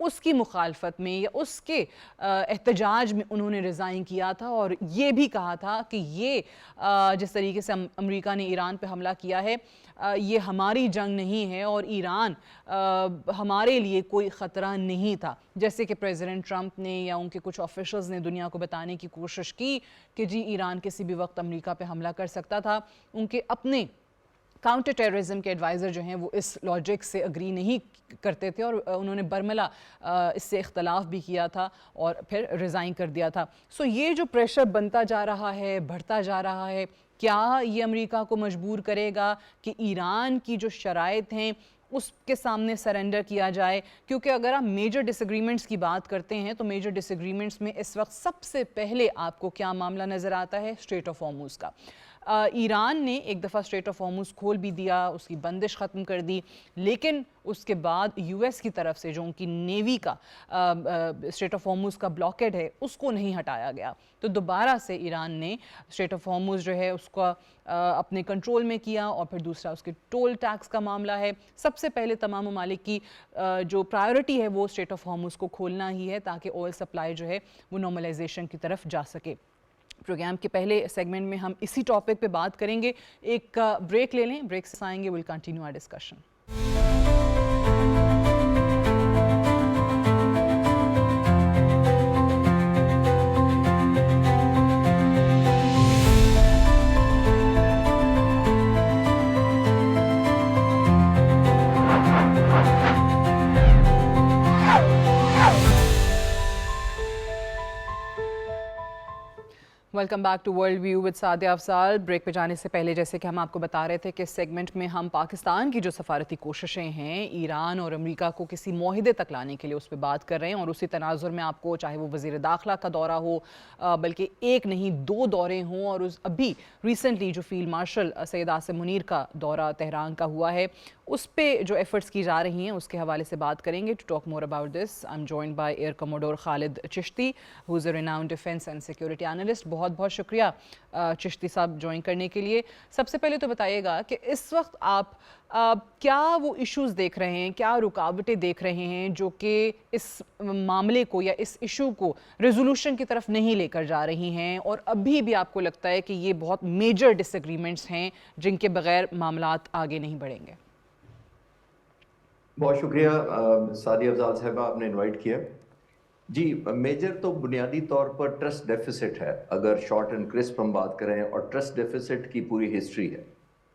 اس کی مخالفت میں یا اس کے احتجاج میں انہوں نے ریزائن کیا تھا، اور یہ بھی کہا تھا کہ یہ جس طریقے سے امریکہ نے ایران پہ حملہ کیا ہے یہ ہماری جنگ نہیں ہے اور ایران ہمارے لیے کوئی خطرہ نہیں تھا. جیسے کہ پریزیڈنٹ ٹرمپ نے یا ان کے کچھ آفیشلز نے دنیا کو بتانے کی کوشش کی کہ جی ایران کسی بھی وقت امریکہ پہ حملہ کر سکتا تھا. ان کے اپنے کاؤنٹر ٹیررزم کے ایڈوائزر جو ہیں وہ اس لاجک سے اگری نہیں کرتے تھے اور انہوں نے برملا اس سے اختلاف بھی کیا تھا اور پھر ریزائن کر دیا تھا. سو یہ جو پریشر بنتا جا رہا ہے، بڑھتا جا رہا ہے، کیا یہ امریکہ کو مجبور کرے گا کہ ایران کی جو شرائط ہیں اس کے سامنے سرنڈر کیا جائے؟ کیونکہ اگر آپ میجر ڈس ایگریمنٹس کی بات کرتے ہیں تو میجر ڈس ایگریمنٹس میں اس وقت سب سے پہلے آپ کو کیا معاملہ نظر آتا ہے؟ اسٹریٹ آف ہارموز کا. ایران نے ایک دفعہ اسٹریٹ آف ہارموز کھول بھی دیا، اس کی بندش ختم کر دی، لیکن اس کے بعد یو ایس کی طرف سے جو ان کی نیوی کا اسٹریٹ آف ہارموز کا بلاکیڈ ہے اس کو نہیں ہٹایا گیا. تو دوبارہ سے ایران نے اسٹریٹ آف ہارموز جو ہے اس کو اپنے کنٹرول میں کیا، اور پھر دوسرا اس کے ٹول ٹیکس کا معاملہ ہے. سب سے پہلے تمام ممالک کی جو پرائیورٹی ہے وہ اسٹریٹ آف ہارموز کو کھولنا ہی ہے تاکہ آئل سپلائی جو ہے وہ نارملائزیشن کی طرف جا سکے. پروگرام کے پہلے سیگمنٹ میں ہم اسی ٹاپک پہ بات کریں گے. ایک بریک لے لیں، بریک سے آئیں گے we'll continue our discussion. Welcome back to World View with Sadia Afzal. Break پہ جانے سے پہلے جیسے کہ ہم آپ کو بتا رہے تھے کہ اس سیگمنٹ میں ہم پاکستان کی جو سفارتی کوششیں ہیں ایران اور امریکہ کو کسی معاہدے تک لانے کے لیے اس پہ بات کر رہے ہیں، اور اسی تناظر میں آپ کو چاہے وہ وزیر داخلہ کا دورہ ہو، بلکہ ایک نہیں 2 دورے ہوں، اور ابھی ریسنٹلی جو فیلڈ مارشل سید عاصم منیر کا دورہ تہران کا ہوا ہے اس پہ جو ایفرٹس کی جا رہی ہیں اس کے حوالے سے بات کریں گے. To talk more about this I'm joined by air commodore Khalid Chishti who is a renowned defence and security analyst. بہت بہت شکریہ چشتی صاحب جوائن کرنے کے لیے. سب سے پہلے تو بتائیے گا کہ اس وقت آپ کیا وہ ایشوز دیکھ رہے ہیں، کیا رکاوٹیں دیکھ رہے ہیں جو کہ اس معاملے کو یا اس ایشو کو ریزولوشن کی طرف نہیں لے کر جا رہی ہیں، اور ابھی بھی آپ کو لگتا ہے کہ یہ بہت میجر ڈس ایگریمنٹس ہیں جن کے بغیر معاملات آگے نہیں بڑھیں گے؟ بہت شکریہ سعدیہ افضال صاحبہ، آپ نے انوائٹ کیا. جی میجر تو بنیادی طور پر ٹرسٹ ڈیفیسٹ ہے اگر شارٹ اینڈ کرسپ ہم بات کریں، اور ٹرسٹ ڈیفیسٹ کی پوری ہسٹری ہے.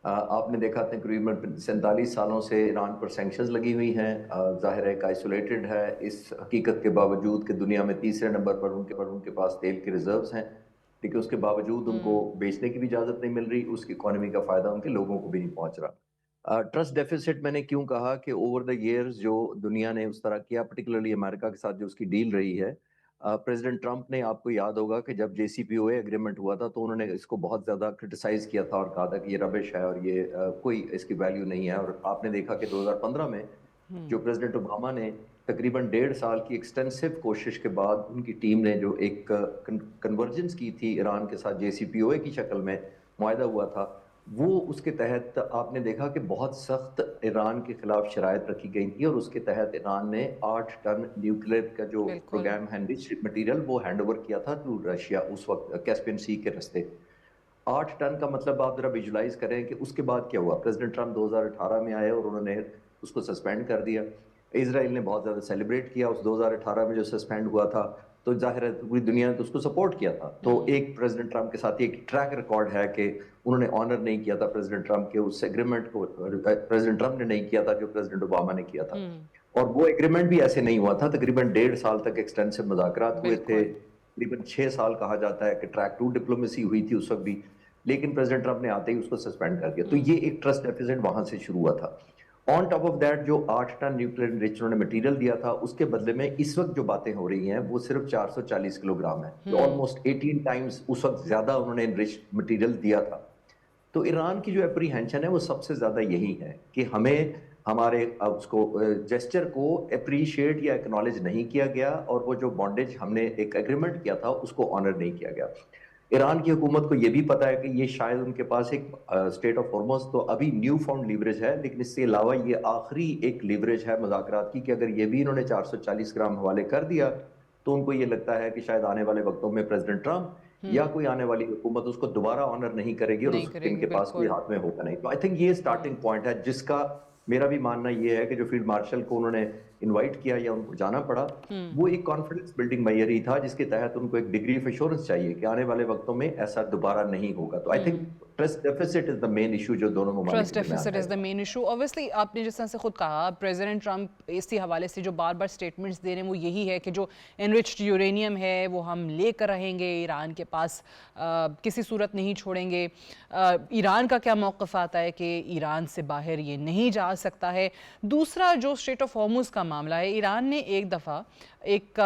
آپ نے دیکھا تقریباً 47 سالوں سے ایران پر سینکشنز لگی ہوئی ہیں. ظاہر ہے کہ آئسولیٹڈ ہے اس حقیقت کے باوجود کہ دنیا میں تیسرے نمبر پر ان کے پاس تیل کے ریزروز ہیں، لیکن اس کے باوجود ان کو بیچنے کی بھی اجازت نہیں مل رہی، اس کی اکانومی کا فائدہ ان کے لوگوں کو بھی نہیں پہنچ رہا. ٹرسٹ ڈیفیسٹ میں نے کیوں کہا کہ اوور دا ایئرز جو دنیا نے اس طرح کیا، پرٹیکولرلی امریکہ کے ساتھ جو اس کی ڈیل رہی ہے، پریزیڈنٹ ٹرمپ نے، آپ کو یاد ہوگا کہ جب جے سی پی او اے ایگریمنٹ ہوا تھا تو انہوں نے اس کو بہت زیادہ کرٹیسائز کیا تھا اور کہا تھا کہ یہ ربش ہے اور یہ کوئی اس کی ویلیو نہیں ہے. اور آپ نے دیکھا کہ 2015 میں جو پریزیڈنٹ اوباما نے تقریباً 1.5 سال کی ایکسٹینسو کوشش کے بعد ان کی ٹیم نے جو ایک کنورجنس کی تھی ایران کے ساتھ، جے سی پی او اے کی شکل میں معاہدہ ہوا تھا، وہ اس کے تحت آپ نے دیکھا کہ بہت سخت ایران کے خلاف شرائط رکھی گئی تھی، اور اس کے تحت ایران نے 8 ٹن نیوکلیئر کا جو پروگرام ہے انرچ مٹیریل وہ ہینڈ اوور کیا تھا ٹو رشیا اس وقت کیسپین سی کے رستے. 8 ٹن کا مطلب آپ ذرا ویژولائز کریں کہ اس کے بعد کیا ہوا. پریزیڈنٹ ٹرمپ 2018 میں آئے اور انہوں نے اس کو سسپینڈ کر دیا. اسرائیل نے بہت زیادہ سیلیبریٹ کیا اس 2018 میں جو سسپینڈ ہوا تھا، تو ظاہر ہے پوری دنیا نے تو اس کو سپورٹ کیا تھا. تو ایک پریزیڈنٹ ٹرمپ کے ساتھ ایک ٹریک ریکارڈ ہے کہ انہوں نے آنر نہیں کیا تھا پریزیڈنٹ ٹرمپ کے اس ایگریمنٹ کو، پریزیڈنٹ ٹرمپ نے نہیں کیا تھا جو پریزیڈنٹ اوباما نے کیا تھا. اور وہ ایگریمنٹ بھی ایسے نہیں ہوا تھا، تقریباً 1.5 سال تک ایکسٹینسو مذاکرات ہوئے تھے، تقریباً 6 سال کہا جاتا ہے کہ ٹریک 2 ڈپلومیسی ہوئی تھی اس وقت بھی، لیکن پریزیڈنٹ ٹرمپ نے آتے ہی اس کو سسپینڈ کر دیا. تو یہ ایک ٹرسٹ ڈیفیسٹ وہاں سے شروع ہوا تھا. آن ٹاپ آف دیٹ جو 8 ٹن نیوکلیئر انرچ انہوں نے مٹیریل دیا تھا، اس کے بدلے میں اس وقت جو باتیں ہو رہی ہیں وہ صرف 440 کلو گرام ہے، جو آلموسٹ 18 ٹائمز اس وقت زیادہ انہوں نے انرچ مٹیریل دیا تھا. تو ایران کی جو اپریہینشن ہے وہ سب سے زیادہ یہی ہے کہ ہمیں ہمارے اس کو جیسچر کو اپریشیٹ یا اکنالج نہیں کیا گیا، اور وہ جو بانڈیج ہم نے ایک ایگریمنٹ کیا تھا اس کو آنر نہیں کیا گیا. ایران کی حکومت کو یہ بھی پتا ہے کہ یہ شاید ان کے پاس ایک اسٹیٹ آف ہارموز تو ابھی نیو فاؤنڈ لیوریج ہے، لیکن اس سے علاوہ یہ آخری ایک لیوریج ہے مذاکرات کی، کہ اگر یہ بھی انہوں نے 440 گرام حوالے کر دیا تو ان کو یہ لگتا ہے کہ شاید آنے والے وقتوں میں پریزیڈنٹ ٹرمپ یا کوئی آنے والی حکومت اس کو دوبارہ آنر نہیں کرے گی اور نہیں اس کرے ان گی، کے پاس کوئی بالکل ہاتھ میں ہوگا نہیں. تو آئی تھنک یہ اسٹارٹنگ پوائنٹ ہے جس کا میرا بھی ماننا یہ ہے کہ جو فیلڈ مارشل کو انہوں نے انوائٹ کیا یا ان کو جانا پڑا، وہ ایک کانفیڈنس بلڈنگ میئر ہی تھا جس کے تحت ان کو ایک ڈگری آف ایشورنس چاہیے کہ آنے والے وقتوں میں ایسا دوبارہ نہیں ہوگا. تو I think trust deficit is the main issue جو دونوں ممالک ٹرسٹ کے درمیان ڈیفیسٹ ہے. از دا مین ایشو. اوبویسلی آپ نے جس طرح سے خود کہا، پریزیڈنٹ ٹرمپ اسی حوالے سے جو بار بار اسٹیٹمنٹس دے رہے ہیں وہ یہی ہے کہ جو انرچڈ یورینیم ہے وہ ہم لے کر رہیں گے، ایران کے پاس کسی صورت نہیں چھوڑیں گے. ایران کا کیا موقف آتا ہے کہ ایران سے باہر یہ نہیں جا سکتا ہے. دوسرا جو اسٹریٹ آف ہارموز کا معاملہ ہے، ایران نے ایک دفعہ ایک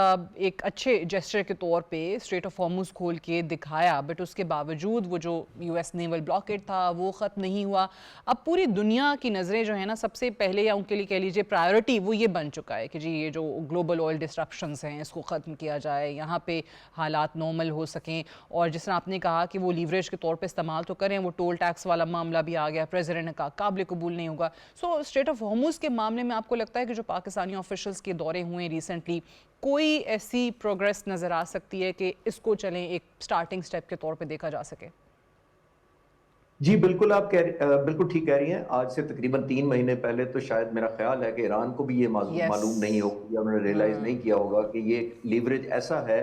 اچھے جیسچر کے طور پہ اسٹریٹ آف ہارموز کھول کے دکھایا، بٹ اس کے باوجود وہ جو یو ایس نیول بلاکیڈ تھا وہ ختم نہیں ہوا. اب پوری دنیا کی نظریں جو ہیں نا، سب سے پہلے یا ان کے لیے کہہ لیجیے پرائیورٹی وہ یہ بن چکا ہے کہ جی یہ جو گلوبل آئل ڈسٹرپشنز ہیں اس کو ختم کیا جائے، یہاں پہ حالات نارمل ہو سکیں. اور جس طرح آپ نے کہا کہ وہ لیوریج کے طور پہ استعمال تو کریں، وہ ٹول ٹیکس والا معاملہ بھی آ گیا، پریزیڈنٹ نے کہا قابل قبول نہیں ہوگا. سو اسٹریٹ آف ہارموز کے معاملے میں آپ کو لگتا ہے کہ جو پاکستانی آفیشلز کے دورے ہوئے ہیں ریسنٹلی، کوئی ایسی پروگریس نظر آ سکتی ہے کہ اس کو چلیں ایک سٹارٹنگ سٹیپ کے طور پہ دیکھا جا سکے؟ جی بالکل، آپ بالکل ٹھیک کہہ رہی ہیں. آج سے تقریباً 3 مہینے پہلے تو شاید میرا خیال ہے کہ ایران کو بھی یہ یس. معلوم نہیں ہوگا یا انہوں نے ریئلائز نہیں کیا ہوگا کہ یہ لیوریج ایسا ہے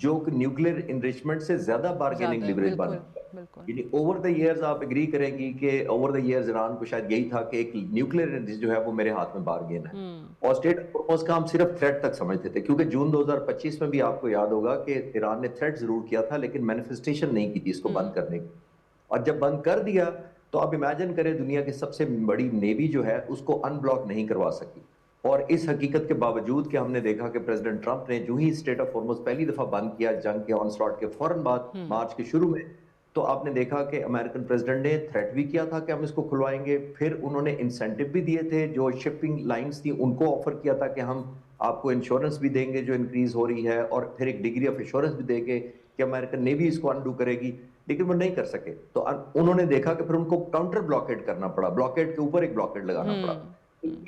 جو کہ نیوکلیر انریچمنٹ سے زیادہ بارگیننگ زیادہ ہے، لیوریج بن بالکل گیا. بالکل. یعنی اوور دا ایئرز آپ اگری کریں گی کہ اوور دا ایئرز ایران کو شاید یہی تھا کہ ایک نیوکلیر انرجی جو ہے وہ میرے ہاتھ میں بارگین ہے. اور اسٹیٹ آف ہارموز کا ہم صرف تھریٹ تک سمجھتے تھے، کیونکہ جون 2025 میں بھی آپ کو یاد ہوگا کہ ایران نے تھریٹ ضرور کیا تھا لیکن مینیفیسٹیشن نہیں کی تھی اس کو بند کرنے کی. اور جب بند کر دیا تو آپ امیجن کریں دنیا کی سب سے بڑی نیوی جو ہے اس کو ان بلاک نہیں کروا سکی. اور اس حقیقت کے باوجود کہ ہم نے دیکھا کہ پریزیڈنٹ ٹرمپ نے جو ہی اسٹیٹ آف ہارموز پہلی دفعہ بند کیا جنگ کے آن سلاٹ کے فوراً بعد مارچ کے شروع میں، تو آپ نے دیکھا کہ امریکن پریزیڈنٹ نے تھریٹ بھی کیا تھا کہ ہم اس کو کھلوائیں گے. پھر انہوں نے انسینٹیو بھی دیے تھے، جو شپنگ لائنز تھی ان کو آفر کیا تھا کہ ہم آپ کو انشورنس بھی دیں گے جو انکریز ہو رہی ہے، اور پھر ایک ڈگری آف ایشورنس بھی دیں گے کہ امریکن نیوی اس کو انڈو کرے گی. لیکن وہ نہیں کر سکے تو انہوں نے دیکھا کہ پھر ان کو کاؤنٹر بلاکیڈ کرنا پڑا، بلاکیڈ کے اوپر ایک بلاکیڈ لگانا پڑا.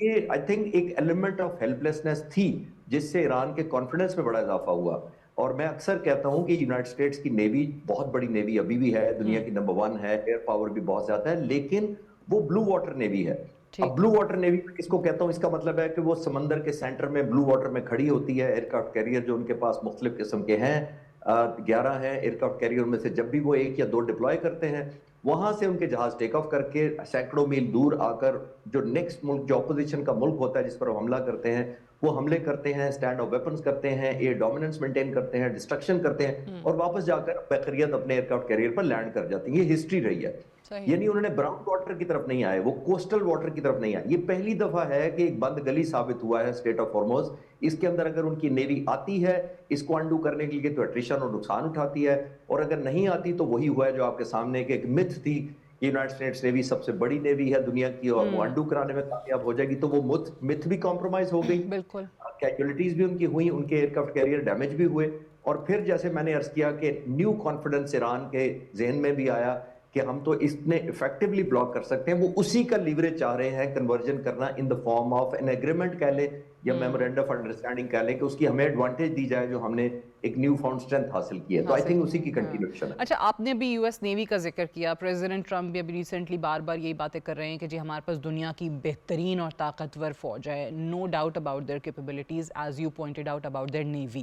یہ آئی تھنک ایک ایلیمنٹ آف ہیلپلیسنس تھی جس سے ایران کے کانفیڈنس میں بڑا اضافہ ہوا. اور میں اکثر کہتا ہوں کہ یونائٹڈ اسٹیٹس کی نیوی بہت بڑی نیوی ابھی بھی ہے، دنیا کی نمبر 1 ہے، ایئر پاور بھی بہت زیادہ ہے، لیکن وہ بلو واٹر نیوی ہے. اب بلو واٹر نیوی کس کو کہتا ہوں؟ اس کا مطلب ہے کہ وہ سمندر کے سینٹر میں بلو واٹر میں کھڑی ہوتی ہے. ایئر کرافٹ کیریئر جو ان کے پاس مختلف قسم کے ہیں، 11 ہیں ایئر کرافٹ کیریئر میں سے. جب بھی وہ 1 یا 2 ڈپلوائے کرتے ہیں، وہاں سے ان کے جہاز ٹیک آف کر کے سینکڑوں میل دور آ کر جو نیکسٹ ملک، جو اپوزیشن کا ملک ہوتا ہے جس پر وہ حملہ کرتے ہیں، وہ حملے کرتے ہیں، سٹینڈ آف ویپنز کرتے ہیں، ایئر ڈومیننس مینٹین کرتے ہیں، ڈسٹرکشن کرتے ہیں، اور واپس جا کر بخیریت اپنے ایئر کرافٹ کیریئر پر لینڈ کر جاتی ہیں. یہ ہسٹری رہی ہے. یعنی انہوں نے براؤن واٹر کی طرف نہیں آئے، وہ کوسٹل واٹر کی طرف نہیں آئے. یہ پہلی دفعہ ہے کہ ایک بند گلی ثابت ہوا ہے اسٹریٹ آف ہارموز. اس کے اندر اگر ان کی نیوی آتی ہے اس کو انڈو کرنے کے لیے تو ایٹریشن اور نقصان اٹھاتی ہے، اور اگر نہیں آتی تو وہی ہوا ہے جو آپ کے سامنے کہ ایک متھ تھی کہ یونائٹڈ اسٹیٹس نیوی سب سے بڑی نیوی ہے دنیا کی اور وہ انڈو کرانے میں کامیاب ہو جائے گی. تو وہ متھ بھی کمپرومائز ہو گئی، بالکل. کیجولیٹیز بھی ان کی ہوئی، ان کے ایئر کرافٹ کیریئر ڈیمیج بھی ہوئے. اور پھر جیسے میں نے عرض کیا کہ نیو کانفیڈنس ایران کے ذہن میں بھی آیا کہ ہم تو اس نے ایفیکٹولی بلاک کر سکتے ہیں. وہ اسی کا لیوریج چاہ رہے ہیں کنورژن کرنا in the form of an agreement کہہ لیں یا میمورینڈم آف انڈرسٹینڈنگ کہہ لیں، کہ اس کی ہمیں ایڈوانٹیج دی جائے جو ہم نے ایک نیو فاؤنڈ اسٹرینتھ حاصل کی ہے. تو آئی تھنک اسی کی کنٹینیوشن ہے. اچھا، آپ نے ابھی یو ایس نیوی کا ذکر کیا. پریزیڈنٹ ٹرمپ بھی ابھی ریسنٹلی بار بار یہی باتیں کر رہے ہیں کہ جی ہمارے پاس دنیا کی بہترین اور طاقتور فوج ہے. No doubt about their capabilities as you pointed out about their navy.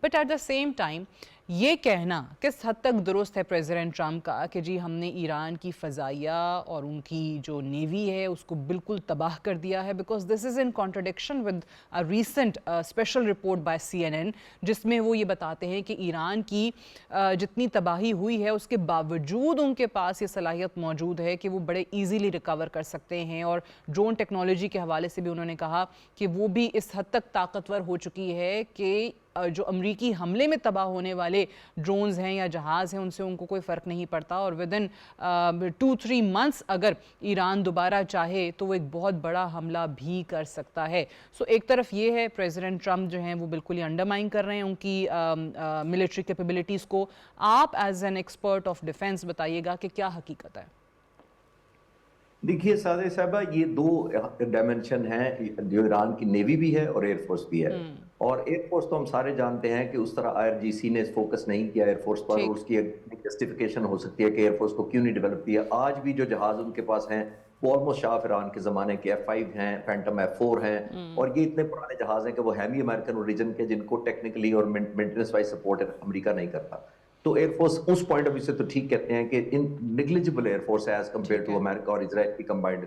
But at the same time یہ کہنا کس حد تک درست ہے پریزیڈنٹ ٹرمپ کا کہ جی ہم نے ایران کی فضائیہ اور ان کی جو نیوی ہے اس کو بالکل تباہ کر دیا ہے؟ Because this is in contradiction with recent special report by CNN جس میں وہ یہ بتاتے ہیں کہ ایران کی جتنی تباہی ہوئی ہے اس کے باوجود ان کے پاس یہ صلاحیت موجود ہے کہ وہ بڑے ایزیلی ریکور کر سکتے ہیں. اور ڈرون ٹیکنالوجی کے حوالے سے بھی انہوں نے کہا کہ وہ بھی اس حد تک طاقتور ہو چکی ہے کہ جو امریکی حملے میں تباہ ہونے والے ڈرونز ہیں یا جہاز ہیں ان سے ان کو کوئی فرق نہیں پڑتا، اور ودن 2-3 منتھس اگر ایران دوبارہ چاہے تو وہ ایک بہت بڑا حملہ بھی کر سکتا ہے. سو ایک طرف یہ ہے پریزیڈنٹ ٹرمپ جو ہیں وہ بالکل ہی انڈرمائن کر رہے ہیں ان کی ملٹری کیپیبلٹیز کو. آپ as an expert of defence بتائیے گا کہ کیا حقیقت ہے؟ دیکھیے سادہ صاحبہ، یہ دو ڈائمنشن ہیں، جو ایران کی نیوی بھی ہے اور ایئر فورس بھی ہے. اور ایئر فورس تو ہم سارے جانتے ہیں کہ اس طرح IRGC نے فوکس نہیں کیا ایئر فورس پر، اور اس کی جسٹیفیکیشن ہو سکتی ہے کہ ایئر فورس کو کیوں نہیں ڈیولپ کیا. آج بھی جو جہاز ان کے پاس ہیں وہ آلموسٹ شاہ ایران کے زمانے کے F5 ہیں، فینٹم F4 ہیں، اور یہ اتنے پرانے جہاز ہیں کہ وہ ہیمی امریکن اوریجن کے، جن کو ٹیکنیکلی اور مینٹیننس وائز سپورٹ امریکہ نہیں کرتا. تو ایئر فورس اس پوائنٹ آف ویو سے تو ٹھیک کہتے ہیں کہ ان نیگلیجبل ایئر فورس ہے ایز کمپیئر ٹو امریکہ اور اسرائیل کی کمبائنڈ.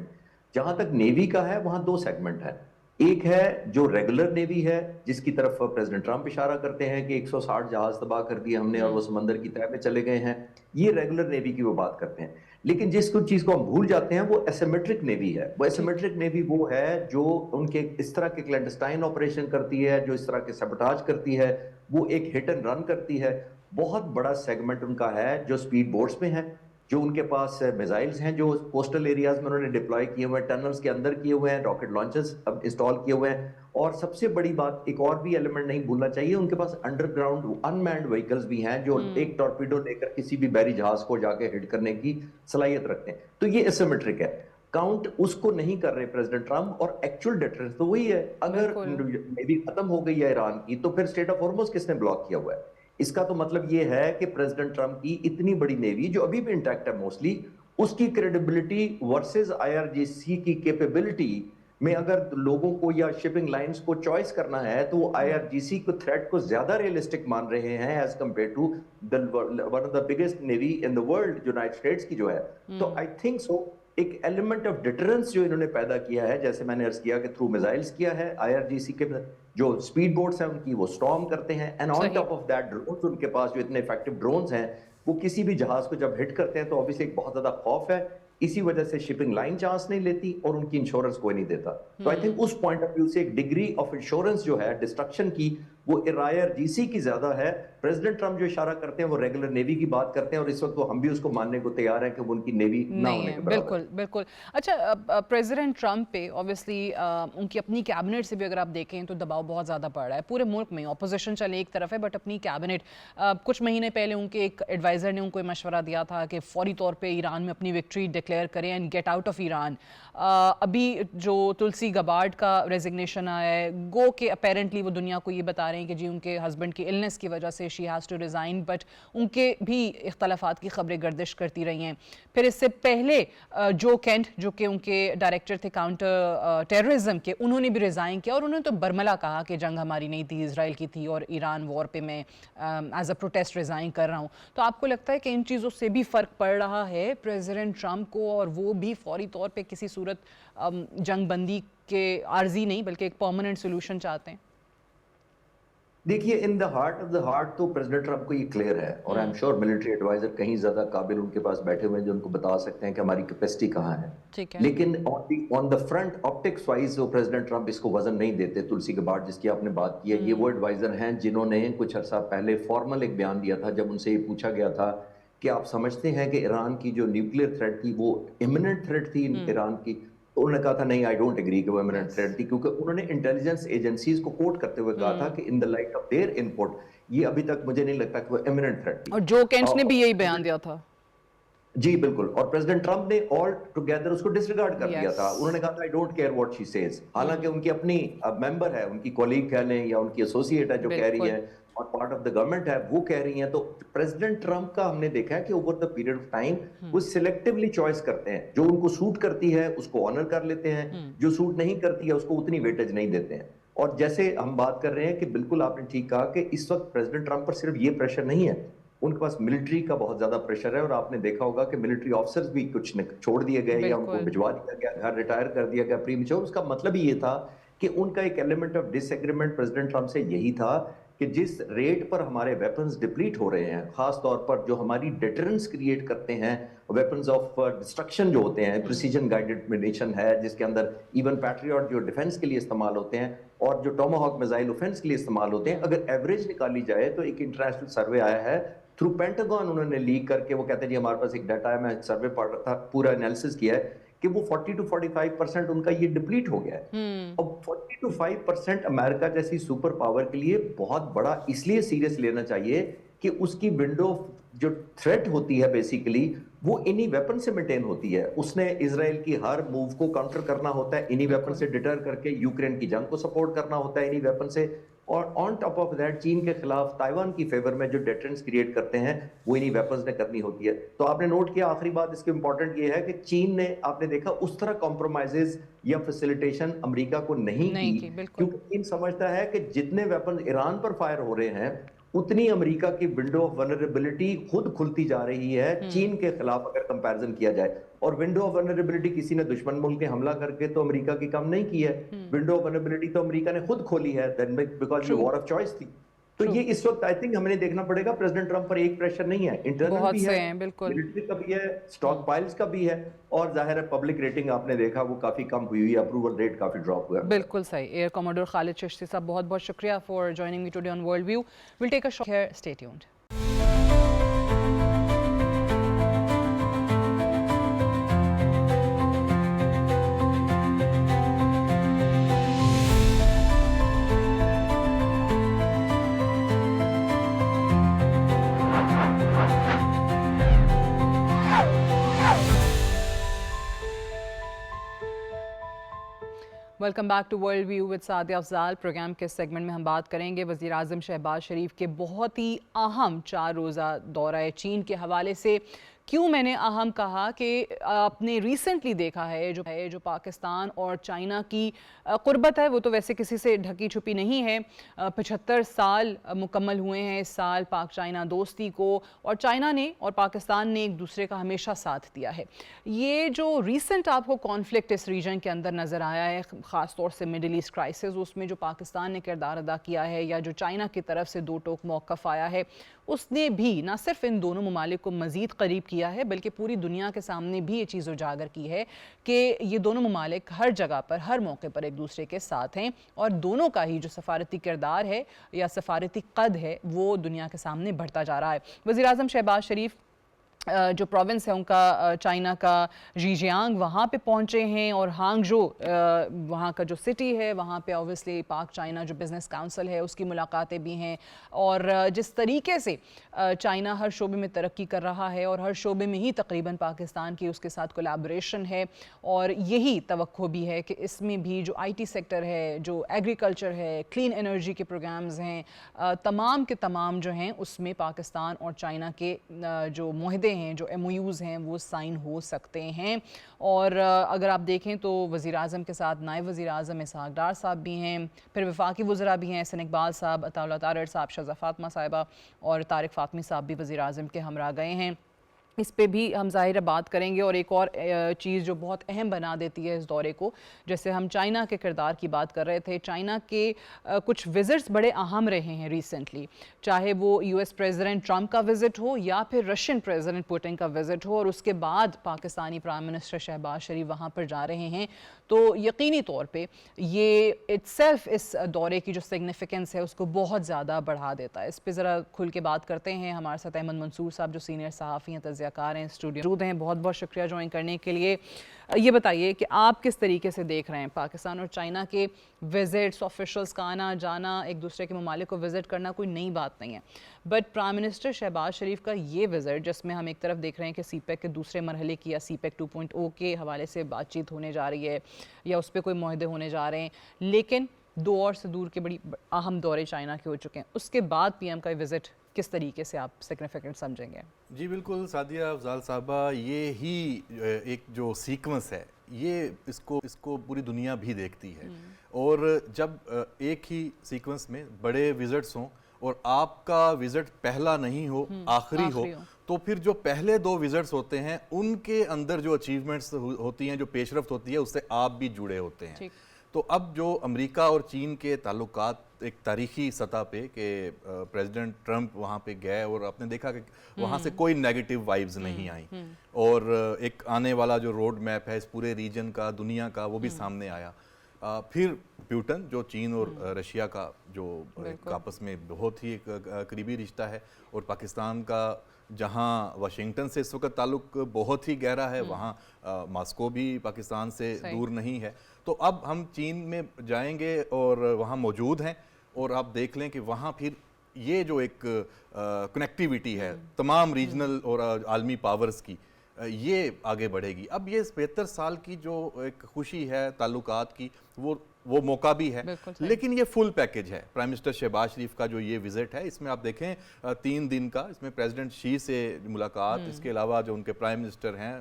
جہاں تک نیوی کا ہے وہاں دو سیگمنٹ ہیں. ایک ہے جو ریگولر نیوی ہے، جس کی طرف پریزیڈنٹ ٹرمپ اشارہ کرتے ہیں کہ 160 جہاز تباہ کر دیے ہم نے اور وہ سمندر کی تہہ میں چلے گئے ہیں. یہ ریگولر نیوی کی وہ بات کرتے ہیں. لیکن جس کو چیز کو ہم بھول جاتے ہیں وہ ایسیمیٹرک نیوی ہے. وہ ایسیمیٹرک نیوی وہ ہے جو ان کے اس طرح کے کلینڈسٹائن آپریشن کرتی ہے، جو اس طرح کے سیبوٹاج کرتی ہے، وہ ایک ہٹ اینڈ رن کرتی ہے. بہت بڑا سیگمنٹ ان کا ہے جو سپیڈ بوٹس میں ہے، جو ان کے پاس میزائلز ہیں جو کوسٹل ایریاز میں انہوں نے ڈپلوائے کیے ہوئے ہیں، ٹنلز کے اندر کیے ہوئے ہیں، راکٹ لانچرز انسٹال کیے ہوئے ہیں. اور سب سے بڑی بات، ایک اور بھی ایلیمنٹ نہیں بھولنا چاہیے، ان کے پاس انڈر گراؤنڈ ان مینڈ وہیکلز بھی ہیں جو ایک ٹورپیڈو لے کر کسی بھی بحری جہاز کو جا کے ہٹ کرنے کی صلاحیت رکھتے ہیں. تو یہ ایسیمیٹرک ہے. کاؤنٹ اس کو نہیں کر رہے پریزیڈنٹ ٹرمپ، اور ایکچوئل ڈیٹرنس تو وہی ہے. اگر نیوی ختم ہو گئی ہے ایران کی تو پھر اسٹریٹ آف ہارمز کس نے بلاک کیا ہوا ہے؟ اس کا تو مطلب یہ ہے کہ پریزیڈنٹ ٹرمپ کی اتنی بڑی نیوی جو ابھی بھی انٹیکٹ ہے موسٹلی، اس کی کریڈیبلٹی ورسز IRGC کی کیپیبلٹی میں اگر لوگوں کو یا شپنگ لائنز کو چوائس کرنا ہے تو وہ IRGC کو تھریٹ کو زیادہ ریئلسٹک مان رہے ہیں as compared to one of the biggest navy in the world, United States کی جو ہے. تو آئی تھنک سو ایک ایلیمنٹ آف ڈیٹرنس جو انہوں نے پیدا کیا ہے، جیسے میں نے عرض کیا کہ تھرو میزائلز کیا ہے. IRGC کے جو سپیڈ بوٹس ہیں ان کی وہ سٹارم کرتے ہیں، and on top of that drones, ان کے پاس جو اتنے افیکٹو ڈرونز ہیں وہ کسی بھی جہاز کو جب ہٹ کرتے ہیں تو obviously ایک بہت زیادہ خوف ہے. اسی وجہ سے شپنگ لائن چانس نہیں لیتی اور ان کی انشورنس کوئی نہیں دیتا. تو آئی تھنک اس پوائنٹ آف ویو سے ایک ڈگری آف انشورنس جو ہے ڈسٹرکشن کی وہ IRGC کی زیادہ ہے. پریزیڈنٹ ٹرمپ جو اشارہ کرتے ہیں وہ ریگولر نیوی کی بات کرتے ہیں، اور اس وقت ہم بھی اس کو ماننے کو تیار ہیں کہ وہ ان کی نیوی نہ ہونے کے برابر ہے. بالکل. اچھا، پریزیڈنٹ ٹرمپ پہ اوبیسلی ان کی اپنی کیبنٹ سے بھی اگر آپ دیکھیں تو دباؤ بہت زیادہ پڑ رہا ہے پورے ملک میں. اپوزیشن چلے ایک طرف ہے بٹ اپنی کیبنٹ، کچھ مہینے پہلے ان کے ایک ایڈوائزر نے ان کو مشورہ دیا تھا کہ فوری طور پہ ایران میں اپنی وکٹری ڈکلیئر کریں and get out of Iran. ابھی جو تلسی گبارڈ کا ریزگنیشن آیا ہے، گو کہ اپیرنٹلی وہ دنیا کو یہ بتا رہے ہیں کہ جی ان کے ہسبینڈ کی النس کی وجہ سے she has to resign, but ان کے بھی اختلافات کی خبریں گردش کرتی رہی ہیں. پھر اس سے پہلے جو کینٹ جو کہ ان کے ڈائریکٹر تھے کاؤنٹر ٹیررزم کے، انہوں نے بھی ریزائن کیا اور انہوں نے تو برملا کہا کہ جنگ ہماری نہیں تھی، اسرائیل کی تھی اور ایران وار پہ میں ایز اے پروٹیسٹ ریزائن کر رہا ہوں. تو آپ کو لگتا ہے کہ ان چیزوں سے بھی فرق پڑ رہا ہے پریزیڈنٹ ٹرمپ کو، اور وہ بھی فوری طور پہ کسی صورت جنگ بندی کے عارضی نہیں بلکہ ایک پرماننٹ سولوشن چاہتے ہیں؟ دیکھیے in the heart of the heart تو پریزیڈنٹ ٹرمپ کو یہ کلیئر ہے، اور I am sure military adviser کہیں زیادہ قابل ان کے پاس بیٹھے ہوئے ہیں جو ان کو بتا سکتے ہیں کہ ہماری کیپیسٹی کہاں ہے. لیکن آن دا فرنٹ آپٹکس وائز وہ پریزیڈنٹ ٹرمپ اس کو وزن نہیں دیتے. تلسی گبارڈ جس کی آپ نے بات کی ہے، یہ وہ ایڈوائزر ہیں جنہوں نے کچھ عرصہ پہلے فارمل ایک بیان دیا تھا جب ان سے یہ پوچھا گیا تھا کہ آپ سمجھتے ہیں کہ ایران کی جو نیوکلیئر تھریٹ تھی وہ امیوننٹ تھریٹ تھی ایران کی؟ تو انہوں نے کہا تھا نہیں، آئی ڈونٹ ایگری کہ وہ امیوننٹ تھریٹ تھی، کیونکہ انہوں نے انٹیلیجنس ایجنسیز کو کوٹ کرتے ہوئے کہا تھا کہ in the light of their input یہ ابھی تک مجھے نہیں لگتا کہ وہ امیوننٹ تھریٹ تھی. اور جو کینٹ نے بھی یہی بیان دیا تھا. جی بالکل. اور پریزیڈنٹ ٹرمپ نے آل ٹوگیدر اس کو ڈسریگارڈ کر دیا تھا. انہوں نے کہا تھا I don't care what she says, حالانکہ ان کی اپنی ممبر ہے، ان کی کولیگ کہہ لیں یا ان کی ایسوسیٹ ہے جو کہہ رہی ہے اور پارٹ آف دا گورنمنٹ ہے وہ کہہ رہی ہیں. تو پریزیڈنٹ ٹرمپ کا ہم نے دیکھا ہے کہ over the period of time وہ سلیکٹیولی چوائس کرتے ہیں، جو ان کو سوٹ کرتی ہے اس کو آنر کر لیتے ہیں، جو سوٹ نہیں کرتی ہے اس کو اتنی ویٹیج نہیں دیتے ہیں. اور جیسے ہم بات کر رہے ہیں کہ بالکل آپ نے ٹھیک کہا کہ اس وقت پریزیڈنٹ ٹرمپ پر صرف یہ پریشر نہیں ہے، ان کے پاس ملٹری کا بہت زیادہ پریشر ہے. اور آپ نے دیکھا ہوگا کہ ملٹری آفیسرز بھی کچھ چھوڑ دیے گئے یا ان کو بھجوا دیا گیا، گھر ریٹائر کر دیا گیا پری میچور. اس کا مطلب ہی یہ تھا کہ ان کا ایک element of disagreement president Trump سے یہی تھا کہ جس ریٹ پر ہمارے ویپنز ڈپلیٹ ہو رہے ہیں, خاص طور پر جو ہماری ڈیٹرنس کریٹ کرتے ہیں, ویپنز آف ڈسٹرکشن جو ہوتے ہیں, پریسیجن گائیڈڈ مونیشن ہے جس کے اندر ایون پیٹریوٹ جو ڈیفنس کے لیے استعمال ہوتے ہیں اور جو ٹوماہاک میزائل اوفینس کے لیے استعمال ہوتے ہیں, اگر ایوریج نکالی جائے تو ایک انٹرنیشنل سروے آیا ہے تھرو پینٹاگون, انہوں نے لیک کر کے وہ کہتے ہیں جی ہمارے پاس ایک ڈیٹا ہے, میں سروے پڑھ رہا تھا, پورا انالیسس کیا ہے کہ وہ 40 to 45% ان کا یہ ڈپلیٹ ہو گیا ہے. اب 40 to 5% امریکہ جیسی سپر پاور کے لیے بہت بڑا اس لیے سیریس لینا چاہیے کہ اس کی ونڈو جو تھریٹ ہوتی ہے بیسیکلی وہ انہی ویپن سے مینٹین ہوتی ہے. اس نے اسرائیل کی ہر موو کو کاؤنٹر کرنا ہوتا ہے انہی ویپن سے, ڈٹر کر کے یوکرین کی جنگ کو سپورٹ کرنا ہوتا ہے انہی ویپن سے, اور آن ٹاپ آف دیٹ چین کے خلاف تائیوان کی فیور میں جو ڈیٹرنس کریٹ کرتے ہیں وہ انہی ویپنز نے کرنی ہوتی ہے. تو آپ نے نوٹ کیا, آخری بات اس کی امپورٹنٹ یہ ہے کہ چین نے, آپ نے دیکھا اس طرح کمپرومائزز یا فیسیلیٹیشن امریکہ کو نہیں کی, کیونکہ چین سمجھتا ہے کہ جتنے ویپن ایران پر فائر ہو رہے ہیں اتنی امریکہ کی ونڈو آف ونریبلٹی خود کھلتی جا رہی ہے چین کے خلاف اگر کمپیرزن کیا جائے. اور ونڈو آف ونریبلٹی کسی نے دشمن ملک کے حملہ کر کے تو امریکہ کی کم نہیں کی ہے, ونڈو آف ونریبلٹی تو امریکہ نے خود کھولی ہے بیکاز یہ وار آف چوائس تھی. تو یہ اس وقت آئی تھنک ہمیں دیکھنا پڑے گا, پریزیڈنٹ ٹرمپ پر ایک پریشر نہیں ہے, انٹرنل بھی ہے, ملٹری کا بھی ہے, سٹاک پائلز کا بھی ہے, اور ظاہر ہے پبلک ریٹنگ آپ نے دیکھا وہ کافی کم ہوئی ہے, اپروول ریٹ کافی ڈراپ ہوا ہے. بالکل صحیح. ایئر کموڈور خالد چشتی صاحب بہت بہت شکریہ for joining me today on world View. We'll take a short here, stay tuned. Welcome back to World View with Sadia Afzal. Program کے سیگمنٹ میں ہم بات کریں گے وزیر اعظم شہباز شریف کے بہت ہی اہم 4 روزہ دورہ چین کے حوالے سے. کیوں میں نے اہم کہا کہ آپ نے ریسنٹلی دیکھا ہے جو پاکستان اور چائنا کی قربت ہے وہ تو ویسے کسی سے ڈھکی چھپی نہیں ہے. 75 سال مکمل ہوئے ہیں اس سال پاک چائنا دوستی کو, اور چائنا نے اور پاکستان نے ایک دوسرے کا ہمیشہ ساتھ دیا ہے. یہ جو ریسنٹ آپ کو کانفلکٹ اس ریجن کے اندر نظر آیا ہے, خاص طور سے مڈل ایسٹ کرائسس, اس میں جو پاکستان نے کردار ادا کیا ہے یا جو چائنا کی طرف سے دو ٹوک موقف آیا ہے, اس نے بھی نہ صرف ان دونوں ممالک کو مزید قریب کیا ہے بلکہ پوری دنیا کے سامنے بھی یہ چیز اجاگر کی ہے کہ یہ دونوں ممالک ہر جگہ پر ہر موقع پر ایک دوسرے کے ساتھ ہیں, اور دونوں کا ہی جو سفارتی کردار ہے یا سفارتی قد ہے وہ دنیا کے سامنے بڑھتا جا رہا ہے. وزیر اعظم شہباز شریف جو پروونس ہے ان کا چائنا کا ژیجیانگ, وہاں پہ پہنچے ہیں, اور ہانگجو وہاں کا جو سٹی ہے وہاں پہ اوبویسلی پاک چائنا جو بزنس کاؤنسل ہے اس کی ملاقاتیں بھی ہیں. اور جس طریقے سے چائنا ہر شعبے میں ترقی کر رہا ہے اور ہر شعبے میں ہی تقریباً پاکستان کی اس کے ساتھ کولیبریشن ہے, اور یہی توقع بھی ہے کہ اس میں بھی جو آئی ٹی سیکٹر ہے, جو ایگریکلچر ہے, کلین انرجی کے پروگرامز ہیں, تمام کے تمام جو ہیں اس میں پاکستان اور چائنا کے جو معاہدے ہیں, جو ایم او یوز ہیں وہ سائن ہو سکتے ہیں. اور اگر آپ دیکھیں تو وزیر اعظم کے ساتھ نائب وزیر اعظم اسحاق ڈار صاحب بھی ہیں, پھر وفاقی وزراء بھی ہیں, احسن اقبال صاحب, عطا اللہ طارڑ صاحب, شہزہ فاطمہ صاحبہ اور طارق فاطمی صاحب بھی وزیر اعظم کے ہمراہ گئے ہیں. اس پہ بھی ہم ظاہر بات کریں گے. اور ایک اور چیز جو بہت اہم بنا دیتی ہے اس دورے کو, جیسے ہم چائنا کے کردار کی بات کر رہے تھے, چائنا کے کچھ وزٹس بڑے اہم رہے ہیں ریسنٹلی, چاہے وہ یو ایس پریزیڈنٹ ٹرمپ کا وزٹ ہو یا پھر رشین پریزیڈنٹ پوٹن کا وزٹ ہو, اور اس کے بعد پاکستانی پرائم منسٹر شہباز شریف وہاں پر جا رہے ہیں. تو یقینی طور پہ یہ اٹسیلف اس دورے کی جو سگنیفیکنس ہے اس کو بہت زیادہ بڑھا دیتا ہے. اس پہ ذرا کھل کے بات کرتے ہیں. ہمارے ساتھ احمد منصور صاحب جو سینئر صحافی ہیں, تجزیہ کار ہیں, اسٹوڈیو موجود ہیں. بہت بہت شکریہ جوائن کرنے کے لیے. یہ بتائیے کہ آپ کس طریقے سے دیکھ رہے ہیں پاکستان اور چائنا کے وزٹس, آفیشلز کا آنا جانا, ایک دوسرے کے ممالک کو وزٹ کرنا کوئی نئی بات نہیں ہے, بٹ پرائم منسٹر شہباز شریف کا یہ وزٹ جس میں ہم ایک طرف دیکھ رہے ہیں کہ سی پیک کے دوسرے مرحلے کی یا سی پیک 2.0 کے حوالے سے بات چیت ہونے جا رہی ہے یا اس پہ کوئی معاہدے ہونے جا رہے ہیں, لیکن 2 اور سے دور کے بڑی اہم دورے چائنا کے ہو چکے ہیں, اس کے بعد پی ایم کا وزٹ کس طریقے سے آپ سگنیفیکنٹ سمجھیں گے؟ جی بالکل سعدیہ افضال صاحبہ, یہ ہی ایک جو سیکوینس ہے یہ اس کو پوری دنیا بھی دیکھتی ہے, اور جب ایک ہی سیکوینس میں بڑے وزٹس ہوں اور آپ کا وزٹ پہلا نہیں ہو, آخری ہو, تو پھر جو پہلے 2 وزٹس ہوتے ہیں ان کے اندر جو اچیومنٹس ہوتی ہیں, جو پیش رفت ہوتی ہے, اس سے آپ بھی جڑے ہوتے ہیں. تو اب جو امریکہ اور چین کے تعلقات ایک تاریخی سطح پہ کہ پریزیڈنٹ ٹرمپ وہاں پہ گئے اور آپ نے دیکھا کہ وہاں سے کوئی نیگیٹو وائبز نہیں آئیں، اور ایک آنے والا جو روڈ میپ ہے اس پورے ریجن کا، دنیا کا، وہ بھی سامنے آیا۔ پھر پیوٹن جو چین اور رشیا کا جو ایک آپس میں بہت ہی ایک قریبی رشتہ ہے، اور پاکستان کا جہاں واشنگٹن سے اس وقت تعلق بہت ہی گہرا ہے، وہاں ماسکو بھی پاکستان سے دور نہیں ہے۔ تو اب ہم چین میں جائیں گے اور وہاں موجود ہیں، اور آپ دیکھ لیں کہ وہاں پھر یہ جو ایک کنیکٹیویٹی ہے تمام ریجنل اور عالمی پاورز کی، یہ آگے بڑھے گی۔ اب یہ 75 سال کی جو ایک خوشی ہے تعلقات کی، وہ موقع بھی ہے، لیکن یہ فل پیکج ہے۔ پرائم منسٹر شہباز شریف کا جو یہ وزٹ ہے، اس میں آپ دیکھیں 3 دن کا، اس میں پریزیڈنٹ شی سے ملاقات، اس کے علاوہ جو ان کے پرائم منسٹر ہیں،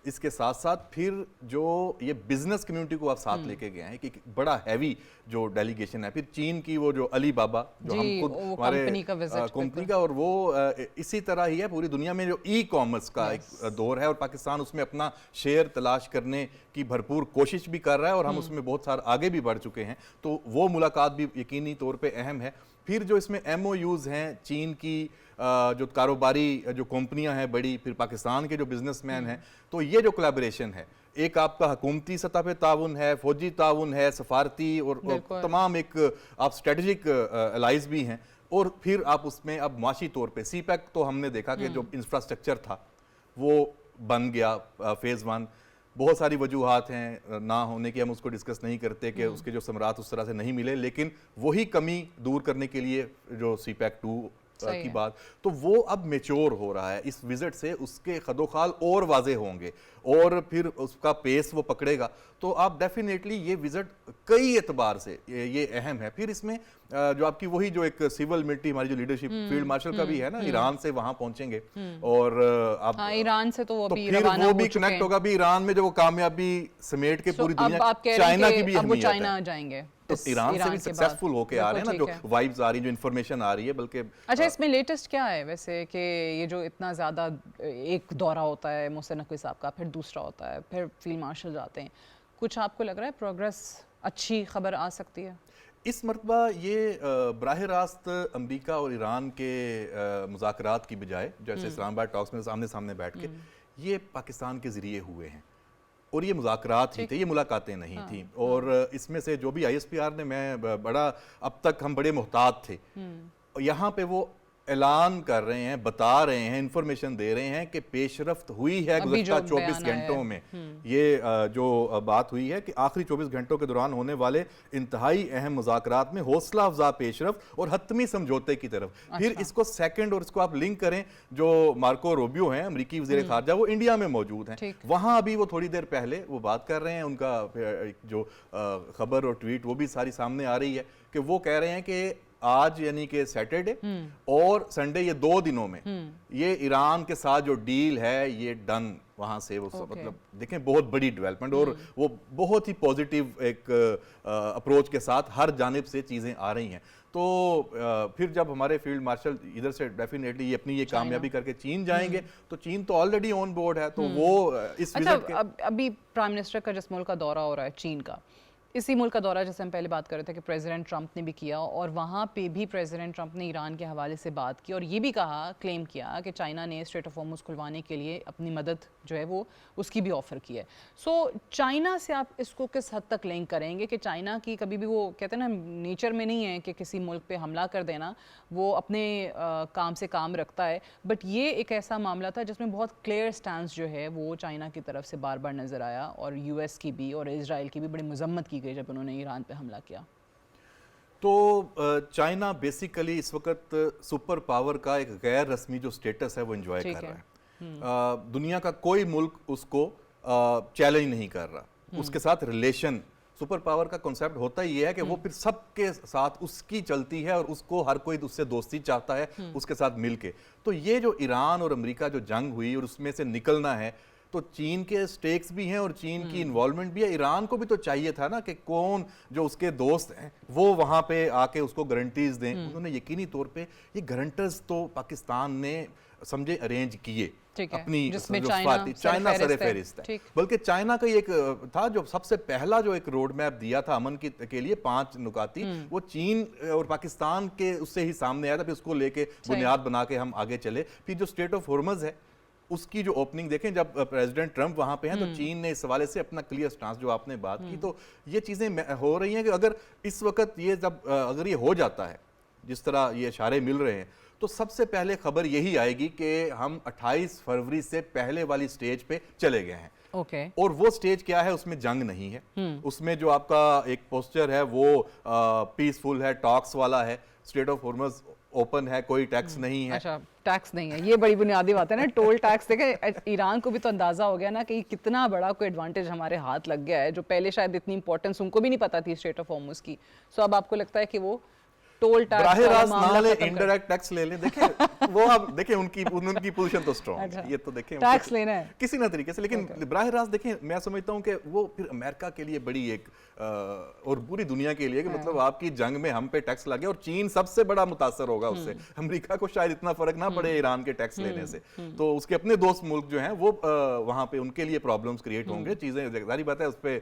اس کے ساتھ ساتھ پھر جو یہ بزنس کمیونٹی کو آپ ساتھ لے کے گئے ہیں، کہ بڑا ہیوی جو ڈیلیگیشن ہے، پھر چین کی وہ جو علی بابا جو ہم خود ہمارے کمپنی کا، اور وہ اسی طرح ہی ہے پوری دنیا میں جو ای کامرس کا ایک دور ہے، اور پاکستان اس میں اپنا شیئر تلاش کرنے کی بھرپور کوشش بھی کر رہا ہے، اور ہم اس میں بہت سارا آگے بھی بڑھ چکے ہیں، تو وہ ملاقات بھی یقینی طور پہ اہم ہے۔ پھر جو اس میں ایم او یوز ہیں چین کی جو کاروباری جو کمپنیاں ہیں بڑی، پھر پاکستان کے جو بزنس مین ہیں، تو یہ جو کولیبریشن ہے، ایک آپ کا حکومتی سطح پہ تعاون ہے، فوجی تعاون ہے، سفارتی، اور تمام ایک آپ اسٹریٹجک الائز بھی ہیں، اور پھر آپ اس میں اب معاشی طور پہ سی پیک تو ہم نے دیکھا کہ جو انفراسٹرکچر تھا وہ بن گیا فیز 1۔ بہت ساری وجوہات ہیں نہ ہونے کی، ہم اس کو ڈسکس نہیں کرتے کہ اس کے جو ثمرات اس طرح سے نہیں ملے، لیکن وہی کمی دور کرنے کے لیے جو سی پیک 2 کی بات، تو وہ اب میچور ہو رہا ہے اس وزٹ سے، اس کے خد و خال اور واضح ہوں گے، اور پھر اس کا پیس وہ پکڑے گا۔ تو آپ ڈیفینیٹلی یہ وزٹ کئی اعتبار سے یہ اہم ہے۔ پھر اس میں جو آپ کی وہی جو ایک سول ملٹری ہماری جو لیڈرشپ فیلڈ مارشل کا بھی ہے نا، ایران سے وہاں پہنچیں گے، اور آپ ایران سے تو وہ بھی روانہ ہو چکے ہیں، کنیکٹ ہوگا بھی ایران میں، جو وہ کامیابی سمیٹ کے پوری دنیا، چائنا کی بھی اہمیت ہے، چائنا جائیں گے تو ایران سے بھی سکسیسفل ہو کے آ رہے ہیں نا، جو وائبز آ رہی ہیں، جو انفارمیشن آ رہی ہے۔ بلکہ اچھا، اس میں لیٹسٹ کیا ہے ویسے کہ یہ جو اتنا زیادہ ایک دورہ ہوتا ہے محسن نقوی صاحب کا، پھر دوسرا ہوتا ہے، پھر فیلڈ مارشل جاتے ہیں، کچھ آپ کو لگ رہا ہے پروگریس، اچھی خبر آ سکتی ہے؟ اس مرتبہ یہ براہ راست امریکہ اور ایران کے مذاکرات کی بجائے، جیسے اسلام آباد ٹاکس میں سامنے سامنے بیٹھ کے، یہ پاکستان کے ذریعے ہوئے ہیں، اور یہ مذاکرات ہی تھے، یہ ملاقاتیں نہیں تھیں۔ اور اس میں سے جو بھی آئی ایس پی آر نے، میں بڑا اب تک ہم بڑے محتاط تھے، یہاں پہ وہ اعلان کر رہے ہیں، بتا رہے ہیں، انفارمیشن دے رہے ہیں کہ پیش رفت ہوئی ہے گزشتہ 24 گھنٹوں میں۔ یہ جو بات ہوئی ہے کہ آخری 24 گھنٹوں کے دوران ہونے والے انتہائی اہم مذاکرات میں حوصلہ افزا پیش رفت اور حتمی سمجھوتے کی طرف۔ پھر اس کو سیکنڈ، اور اس کو آپ لنک کریں، جو مارکو روبیو ہیں امریکی وزیر خارجہ، وہ انڈیا میں موجود ہیں، وہاں ابھی وہ تھوڑی دیر پہلے وہ بات کر رہے ہیں، ان کا جو خبر اور ٹویٹ وہ بھی ساری سامنے آ رہی ہے کہ وہ کہہ رہے ہیں کہ آج یعنی کہ سیٹرڈے اور سنڈے، یہ 2 دنوں میں یہ ایران کے ساتھ جو ڈیل ہے یہ ڈن وہاں سے۔ مطلب دیکھیں بہت بڑی ڈیولپمنٹ، اور وہ بہت ہی پازیٹیو ایک اپروچ کے ساتھ ہر جانب سے چیزیں آ رہی ہیں۔ تو پھر جب ہمارے فیلڈ مارشل ادھر سے ڈیفینیٹلی یہ اپنی یہ کامیابی کر کے چین جائیں گے، تو چین تو آلریڈی آن بورڈ ہے، تو وہ اس وزٹ کے ابھی پرائم منسٹر کا جس ملک کا دورہ ہو رہا ہے چین کا، اسی ملک کا دورہ جیسے ہم پہلے بات کر رہے تھے کہ پریزیڈنٹ ٹرمپ نے بھی کیا، اور وہاں پہ بھی پریزیڈنٹ ٹرمپ نے ایران کے حوالے سے بات کی، اور یہ بھی کہا، کلیم کیا کہ چائنا نے اسٹریٹ آف ہارمز کھلوانے کے لیے اپنی مدد جو ہے وہ اس کی بھی آفر کی ہے۔ سو چائنا سے آپ اس کو کس حد تک لنک کریں گے کہ چائنا کی کبھی بھی وہ کہتے ہیں نا نیچر میں نہیں ہے کہ کسی ملک پہ حملہ کر دینا، وہ اپنے کام سے کام رکھتا ہے، بٹ یہ ایک ایسا معاملہ تھا جس میں بہت کلیئر سٹانس جو ہے وہ چائنا کی طرف سے بار بار نظر آیا، اور یو ایس کی بھی اور اسرائیل کی بھی بڑی مذمت کی گئی جب انہوں نے ایران پہ حملہ کیا۔ تو چائنا بیسیکلی اس وقت سپر پاور کا ایک غیر رسمی جو سٹیٹس ہے وہ انجوائے کر رہا ہے۔ دنیا کا کوئی ملک اس کو چیلنج نہیں کر رہا، اس کے ساتھ ریلیشن، سپر پاور کا کنسیپٹ ہوتا ہی یہ ہے کہ وہ پھر سب کے ساتھ اس کی چلتی ہے، اور اس کو ہر کوئی اس سے دوستی چاہتا ہے اس کے ساتھ مل کے۔ تو یہ جو ایران اور امریکہ جو جنگ ہوئی اور اس میں سے نکلنا ہے، تو چین کے سٹیکس بھی ہیں اور چین کی انوالومنٹ بھی ہے۔ ایران کو بھی تو چاہیے تھا نا کہ کون جو اس کے دوست ہیں وہ وہاں پہ آ کے اس کو گارنٹیز دیں۔ انہوں نے یقینی طور پہ یہ گارنٹرز تو پاکستان نے سمجھے ارینج کیے، اپنی جس میں جو چائنا چائنا سر فہرست ہے. بلکہ چائنا کا ایک تھا جو سب سے پہلا جو ایک روڈ میپ دیا تھا امن کے لیے 5 نکاتی, وہ چین اور پاکستان کے اس سے ہی سامنے آیا تھا, پھر اس کو لے کے بنیاد بنا کے ہم آگے چلے. پھر جو اسٹریٹ آف ہارمز ہے اس کی جو اوپننگ دیکھیں, جب پریزیڈنٹ ٹرمپ وہاں پہ ہیں تو چین نے اس حوالے سے اپنا کلیئر سٹانس جو آپ نے بات کی, تو یہ چیزیں ہو رہی ہیں کہ اگر اس وقت یہ اگر یہ ہو جاتا ہے جس طرح یہ اشارے مل رہے ہیں, تو سب سے پہلے خبر یہی آئے گی کہ ہم 28 فروری سے پہلے والی سٹیج پہ چلے گئے ہیں. اور وہ سٹیج کیا ہے, اس میں جنگ نہیں ہے, اس میں جو آپ کا ایک پوسچر ہے وہ پیسفل ہے, ٹاکس والا ہے, اسٹریٹ آف ہارمز اوپن ہے, کوئی ٹیکس نہیں ہے. اچھا, ٹیکس نہیں ہے, یہ بڑی بنیادی بات ہے نا, ٹول ٹیکس. دیکھیں ایران کو بھی تو اندازہ ہو گیا نا کہ کتنا بڑا کوئی ایڈوانٹیج ہمارے ہاتھ لگ گیا ہے, جو پہلے شاید اتنی امپورٹنس ان کو بھی نہیں پتا تھی اسٹریٹ آف ہارمز کی. سو اب آپ کو لگتا ہے کہ وہ ٹول ٹیکس براہ راست نہ لیں, انڈائریکٹ ٹیکس لے لیں. دیکھیں وہ آپ دیکھیں ان کی پوزیشن تو اسٹرانگ ہے, یہ تو دیکھیں ٹیکس لینا ہے کسی نہ طریقے سے, لیکن براہ راست دیکھیں میں سمجھتا ہوں کہ وہ پھر امریکہ کے لیے بڑی ایک اور پوری دنیا کے لیے کہ مطلب آپ کی جنگ میں ہم پہ ٹیکس لگے, اور چین سب سے بڑا متاثر ہوگا اس سے. امریکہ کو شاید اتنا فرق نہ پڑے ایران کے ٹیکس لینے سے, تو اس کے اپنے دوست ملک جو ہیں وہ وہاں پہ ان کے لیے پرابلمز کریٹ ہوں گے. چیزیں ظاہری بات ہے اس پہ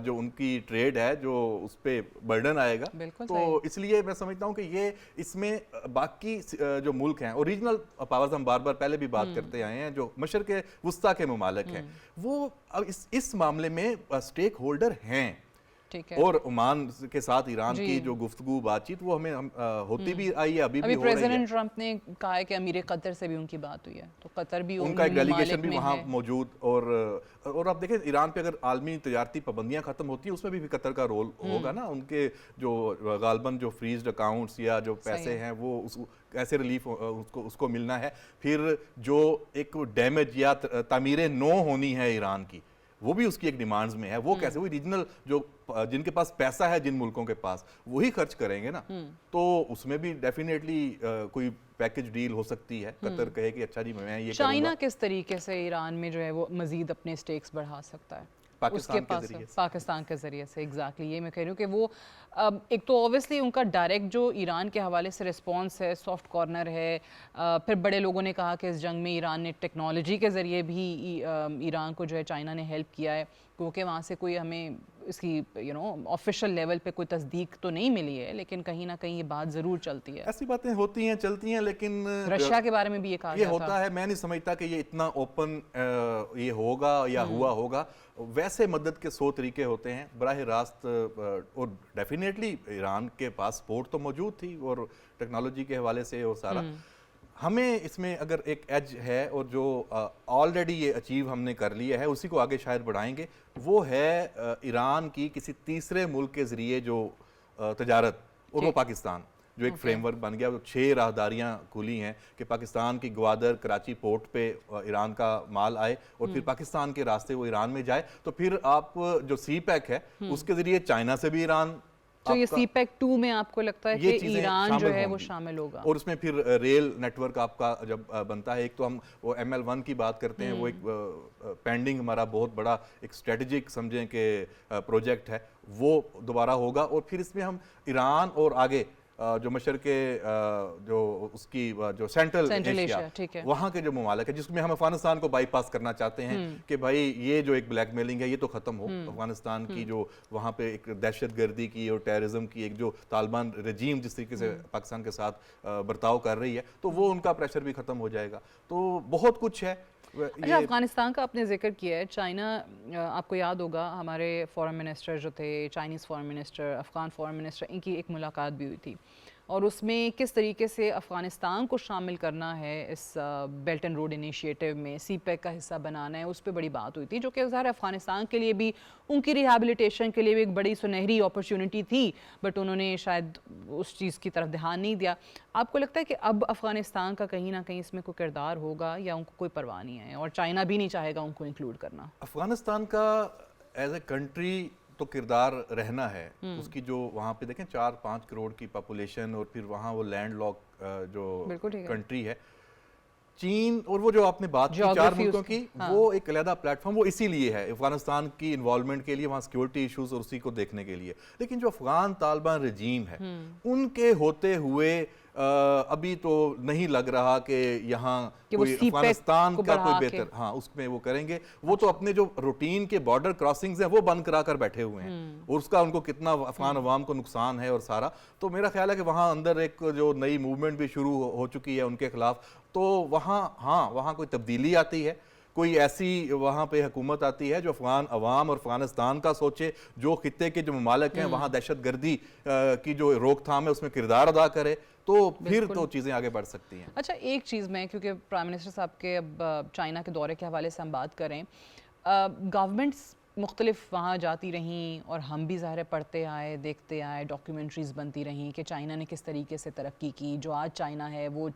جو ان کی ٹریڈ ہے جو اس پہ برڈن آئے گا, تو اس لیے میں سمجھتا ہوں کہ یہ اس میں باقی جو ملک ہیں اوریجنل پاورز, ہم بار بار پہلے بھی بات کرتے آئے ہیں, جو مشرق وسطیٰ کے ممالک ہیں, وہ اس معاملے میں سٹیک ہولڈر ہیں. اور عمان کے ساتھ ایران کی جو گفتگو بات چیت وہ ہمیں ہوتی بھی آئی ہے, ابھی بھی ہو رہی ہے. پریزیڈنٹ ٹرمپ نے کہا ہے کہ امیر قطر سے بھی ان کی بات ہوئی ہے, تو قطر بھی ان کا ایک ڈیلیگیشن بھی وہاں موجود. اور آپ دیکھیں ایران پہ اگر عالمی تجارتی پابندیاں ختم ہوتی ہیں اس میں بھی قطر کا رول ہوگا نا. ان کے جو غالباً جو فریزڈ اکاؤنٹس یا جو پیسے ہیں وہ ایسے ریلیف اس کو ملنا ہے. پھر جو ایک ڈیمیج یا تعمیر نو ہونی ہے ایران کی, وہ بھی اس کی ایک ڈیمانڈز میں ہے. وہ کیسے, وہ ریجنل جو جن کے پاس پیسہ ہے جن ملکوں کے پاس, وہی خرچ کریں گے نا. تو اس میں بھی ڈیفینیٹلی کوئی پیکج ڈیل ہو سکتی ہے. قطر کہے کہ اچھا جی میں یہ کروں گا. چائنا کس طریقے سے ایران میں جو ہے وہ مزید اپنے سٹیکس بڑھا سکتا ہے؟ پاکستان کے ذریعے سے. ایگزیکٹلی یہ میں کہہ رہی ہوں کہ وہ ایک تو اوبویسلی ان کا ڈائریکٹ جو ایران کے حوالے سے رسپانس ہے, سافٹ کارنر ہے. پھر بڑے لوگوں نے کہا کہ اس جنگ میں ایران نے ٹیکنالوجی کے ذریعے بھی ایران کو جو ہے چائنا نے ہیلپ کیا ہے, کیونکہ وہاں سے کوئی ہمیں اس کی آفیشیل لیول پہ کوئی تصدیق تو نہیں ملی ہے, لیکن کہیں نہ کہیں یہ بات ضرور چلتی ہے. ایسی باتیں ہوتی ہیں, چلتی ہیں, لیکن رشیا کے بارے میں بھی یہ کہا یہ ہوتا ہے. میں نہیں سمجھتا کہ یہ اتنا اوپن یہ ہوگا یا ہوا ہوگا. ویسے مدد کے 100 طریقے ہوتے ہیں براہ راست, اور ڈیفینیٹلی ایران کے پاس سپورٹ تو موجود تھی اور ٹیکنالوجی کے حوالے سے اور سارا. ہمیں اس میں اگر ایک ایج ہے اور جو آلریڈی یہ اچیو ہم نے کر لیا ہے اسی کو آگے شاید بڑھائیں گے, وہ ہے ایران کی کسی تیسرے ملک کے ذریعے جو تجارت, اور وہ پاکستان. جو ایک فریم ورک بن گیا, 6 راہداریاں کھلی ہیں کہ پاکستان کی گوادر کراچی پورٹ پہ ایران کا مال آئے اور پھر پاکستان کے راستے وہ ایران میں جائے. تو پھر آپ جو سی پیک ہے اس کے ذریعے چائنا سے بھی ایران, تو یہ سی پیک 2 میں آپ کو لگتا ہے کہ ایران جو ہے وہ شامل ہوگا. اور اس میں پھر ریل نیٹ ورک آپ کا جب بنتا ہے, ایک تو ہم وہ ML1 کی بات کرتے ہیں, وہ ایک پینڈنگ ہمارا بہت بڑا ایک اسٹریٹجک سمجھیں کہ پروجیکٹ ہے, وہ دوبارہ ہوگا. اور پھر اس میں ہم ایران اور آگے جو مشرق جو اس کی جو سینٹرل ایشیا وہاں کے جو ممالک ہے, جس میں ہم افغانستان کو بائی پاس کرنا چاہتے ہیں کہ بھائی یہ جو ایک بلیک میلنگ ہے یہ تو ختم ہو. افغانستان کی جو وہاں پہ ایک دہشت گردی کی اور ٹیررزم کی ایک جو طالبان رجیم جس طریقے سے پاکستان کے ساتھ برتاؤ کر رہی ہے, تو وہ ان کا پریشر بھی ختم ہو جائے گا. تو بہت کچھ ہے. اچھا, افغانستان کا آپ نے ذکر کیا ہے. چائنا, آپ کو یاد ہوگا ہمارے فورن منسٹر جو تھے, چائنیز فورن منسٹر, افغان فورن منسٹر, ان کی ایک ملاقات بھی ہوئی تھی, اور اس میں کس طریقے سے افغانستان کو شامل کرنا ہے اس بیلٹ اینڈ روڈ انیشیٹو میں, سی پیک کا حصہ بنانا ہے, اس پہ بڑی بات ہوئی تھی, جو کہ ظاہر افغانستان کے لیے بھی, ان کی ریہیبلیٹیشن کے لیے بھی ایک بڑی سنہری اپرچونٹی تھی, بٹ انہوں نے شاید اس چیز کی طرف دھیان نہیں دیا. آپ کو لگتا ہے کہ اب افغانستان کا کہیں نہ کہیں اس میں کوئی کردار ہوگا, یا ان کو کوئی پرواہ نہیں ہے اور چائنا بھی نہیں چاہے گا ان کو انکلوڈ کرنا؟ افغانستان کا ایز اے کنٹری تو کردار رہنا ہے. اس کی جو وہاں پہ دیکھیں 4-5 کروڑ کی پاپولیشن, اور پھر وہاں وہ لینڈ لاک جو کنٹری ہے. چین اور وہ جو آپ نے بات کی 4 ملکوں کی, وہ ایک علیحدہ پلیٹ فارم وہ اسی لیے ہے افغانستان کی انوالومنٹ کے لیے, وہاں سیکیورٹی ایشوز اور اسی کو دیکھنے کے لیے. لیکن جو افغان طالبان رجیم ہے ان کے ہوتے ہوئے ابھی تو نہیں لگ رہا کہ یہاں کہ وہ کوئی سی پیک افغانستان کو کا بڑھا کوئی کے بہتر ہاں اس میں وہ کریں گے. وہ تو اپنے جو روٹین کے بارڈر کراسنگز ہیں وہ بند کرا کر بیٹھے ہوئے ہیں, اور اس کا ان کو کتنا افغان عوام کو نقصان ہے اور سارا. تو میرا خیال ہے کہ وہاں اندر ایک جو نئی موومنٹ بھی شروع ہو چکی ہے ان کے خلاف, تو وہاں ہاں وہاں کوئی تبدیلی آتی ہے, کوئی ایسی وہاں پہ حکومت آتی ہے جو افغان عوام اور افغانستان کا سوچے, جو خطے کے جو ممالک ہیں وہاں دہشت گردی کی جو روک تھام ہے اس میں کردار ادا کرے, تو پھر تو چیزیں آگے بڑھ سکتی ہیں. اچھا ایک چیز میں, کیونکہ پرائم منسٹر صاحب کے اب چائنا کے دورے کے حوالے سے ہم بات کریں, گورنمنٹس مختلف وہاں جاتی رہیں اور ہم بھی ظاہر پڑھتے آئے, دیکھتے آئے, ڈاکیومنٹریز بنتی رہیں کہ چائنا نے کس طریقے سے ترقی کی. جو آج چائنا ہے وہ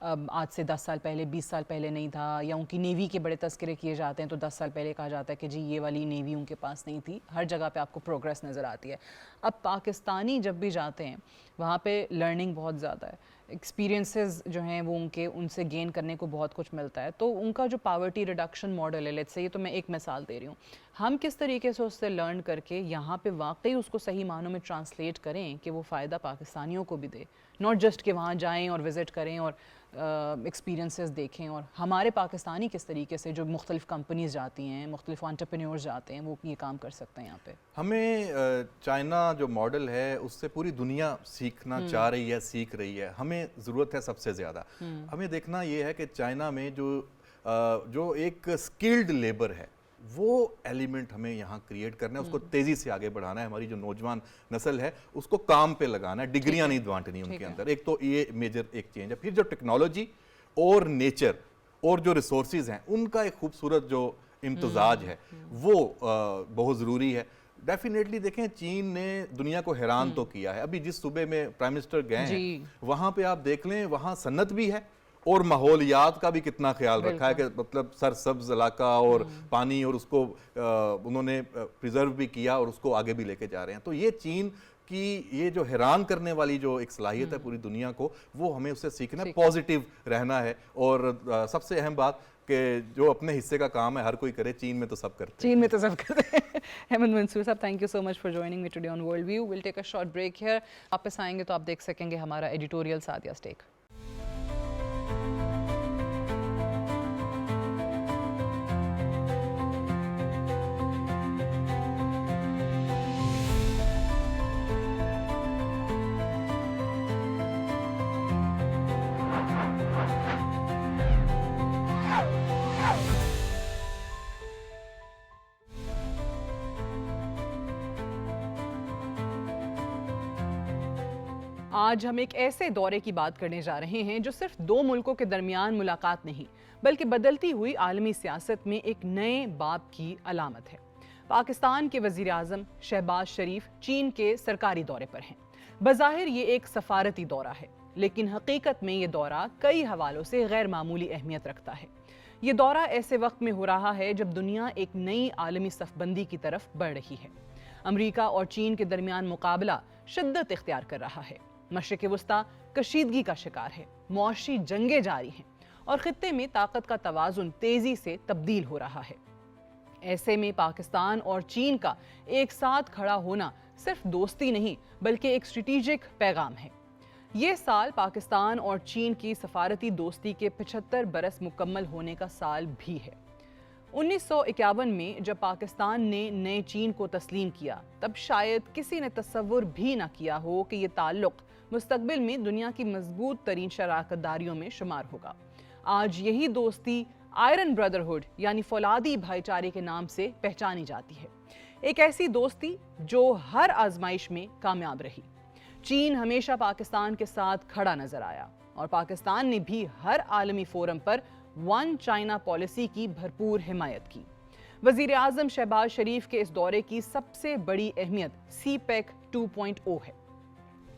آج سے 10 سال پہلے 20 سال پہلے نہیں تھا, یا ان کی نیوی کے بڑے تذکرے کیے جاتے ہیں تو 10 سال پہلے کہا جاتا ہے کہ جی یہ والی نیوی ان کے پاس نہیں تھی. ہر جگہ پہ آپ کو پروگریس نظر آتی ہے. اب پاکستانی جب بھی جاتے ہیں وہاں پہ لرننگ بہت زیادہ ہے, ایکسپیرینسز جو ہیں وہ ان سے گین کرنے کو بہت کچھ ملتا ہے. تو ان کا جو پاورٹی ریڈکشن ماڈل ہے, لیٹس سے, یہ تو میں ایک مثال دے رہی ہوں, ہم کس طریقے سے اس سے لرن کر کے یہاں پہ واقعی اس کو صحیح معنوں میں ٹرانسلیٹ کریں کہ وہ فائدہ پاکستانیوں کو بھی دے, ناٹ جسٹ کہ وہاں جائیں اور وزٹ کریں اور ایکسپیرینسز دیکھیں. اور ہمارے پاکستانی کس طریقے سے جو مختلف کمپنیز جاتی ہیں, مختلف انٹرپرینیورز جاتے ہیں, وہ یہ کام کر سکتے ہیں یہاں پہ. ہمیں چائنا جو ماڈل ہے اس سے پوری دنیا سیکھنا چاہ رہی ہے, سیکھ رہی ہے. ہمیں ضرورت ہے سب سے زیادہ, ہمیں دیکھنا یہ ہے کہ چائنا میں جو ایک سکلڈ لیبر ہے وہ ایلیمنٹ ہمیں یہاں کریٹ کرنا ہے, اس کو تیزی سے آگے بڑھانا ہے. ہماری جو نوجوان نسل ہے اس کو کام پہ لگانا ہے, ڈگریاں نہیں بانٹنی ان کے اندر. ایک تو یہ میجر ایک چینج ہے. پھر جو ٹیکنالوجی اور نیچر اور جو ریسورسز ہیں ان کا ایک خوبصورت جو امتزاج ہے وہ بہت ضروری ہے. ڈیفینیٹلی دیکھیں چین نے دنیا کو حیران تو کیا ہے. ابھی جس صوبے میں پرائم منسٹر گئے ہیں وہاں پہ آپ دیکھ لیں, وہاں صنعت بھی ہے اور ماحولیات کا بھی کتنا خیال رکھا ہے, کہ مطلب سرسبز علاقہ اور پانی, اور اس کو انہوں نے پریزرو بھی کیا اور اس کو آگے بھی لے کے جا رہے ہیں. تو یہ چین کی یہ جو حیران کرنے والی جو ایک صلاحیت ہے پوری دنیا کو, وہ ہمیں اس سے سیکھنا ہے, پازیٹیو رہنا ہے. اور سب سے اہم بات کہ جو اپنے حصے کا کام ہے ہر کوئی کرے, چین میں تو سب کرتے ہیں. چین میں تو سب کرتے ہیں. ہیمنت منصور صاحب, thank you so much for joining me today on world view. Will take a short break here. واپس آئیں گے تو آپ دیکھ سکیں گے ہمارا ایڈیٹوریل سعدیہ اسٹیک. آج ہم ایک ایسے دورے کی بات کرنے جا رہے ہیں جو صرف دو ملکوں کے درمیان ملاقات نہیں بلکہ بدلتی ہوئی عالمی سیاست میں ایک نئے باب کی علامت ہے. پاکستان کے وزیر اعظم شہباز شریف چین کے سرکاری دورے پر ہیں. بظاہر یہ ایک سفارتی دورہ ہے, لیکن حقیقت میں یہ دورہ کئی حوالوں سے غیر معمولی اہمیت رکھتا ہے. یہ دورہ ایسے وقت میں ہو رہا ہے جب دنیا ایک نئی عالمی صف بندی کی طرف بڑھ رہی ہے. امریکہ اور چین کے درمیان مقابلہ شدت اختیار کر رہا ہے. مشرق وسطیٰ کشیدگی کا شکار ہے, معاشی جنگیں جاری ہیں اور خطے میں طاقت کا توازن تیزی سے تبدیل ہو رہا ہے. ایسے میں پاکستان اور چین کا ایک ساتھ کھڑا ہونا صرف دوستی نہیں بلکہ ایک اسٹریٹجک پیغام ہے. یہ سال پاکستان اور چین کی سفارتی دوستی کے 75 برس مکمل ہونے کا سال بھی ہے. 1951 میں جب پاکستان نے نئے چین کو تسلیم کیا تب شاید کسی نے تصور بھی نہ کیا ہو کہ یہ تعلق مستقبل میں دنیا کی مضبوط ترین شراکت داریوں میں شمار ہوگا. آج یہی دوستی آئرن بردرہڈ یعنی فولادی بھائی چارے کے نام سے پہچانی جاتی ہے. ایک ایسی دوستی جو ہر آزمائش میں کامیاب رہی. چین ہمیشہ پاکستان کے ساتھ کھڑا نظر آیا اور پاکستان نے بھی ہر عالمی فورم پر ون چائنا پالیسی کی بھرپور حمایت کی. وزیر اعظم شہباز شریف کے اس دورے کی سب سے بڑی اہمیت سی پیک 2.0 ہے.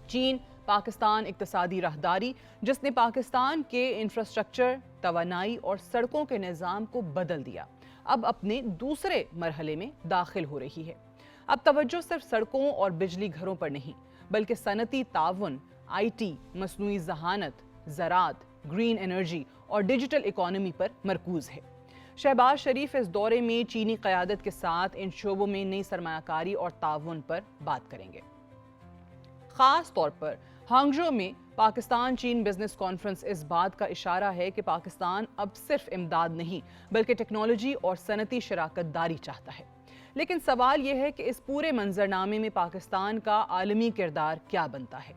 چین پاکستان اقتصادی راہداری جس نے پاکستان کے انفراسٹرکچر، توانائی اور سڑکوں کے نظام کو بدل دیا، اب اپنے دوسرے مرحلے میں داخل ہو رہی ہے. اب توجہ صرف سڑکوں اور بجلی گھروں پر نہیں بلکہ صنعتی تعاون، آئی ٹی، مصنوعی ذہانت، زراعت، گرین انرجی اور ڈیجیٹل اکانومی پر مرکوز ہے. شہباز شریف اس دورے میں چینی قیادت کے ساتھ ان شعبوں میں نئی سرمایہ کاری اور تعاون پر بات کریں گے. خاص طور پر ہانگجو میں پاکستان چین بزنس کانفرنس اس بات کا اشارہ ہے کہ پاکستان اب صرف امداد نہیں بلکہ ٹیکنالوجی اور صنعتی شراکت داری چاہتا ہے۔ لیکن سوال یہ ہے کہ اس پورے منظرنامے میں پاکستان کا عالمی کردار کیا بنتا ہے؟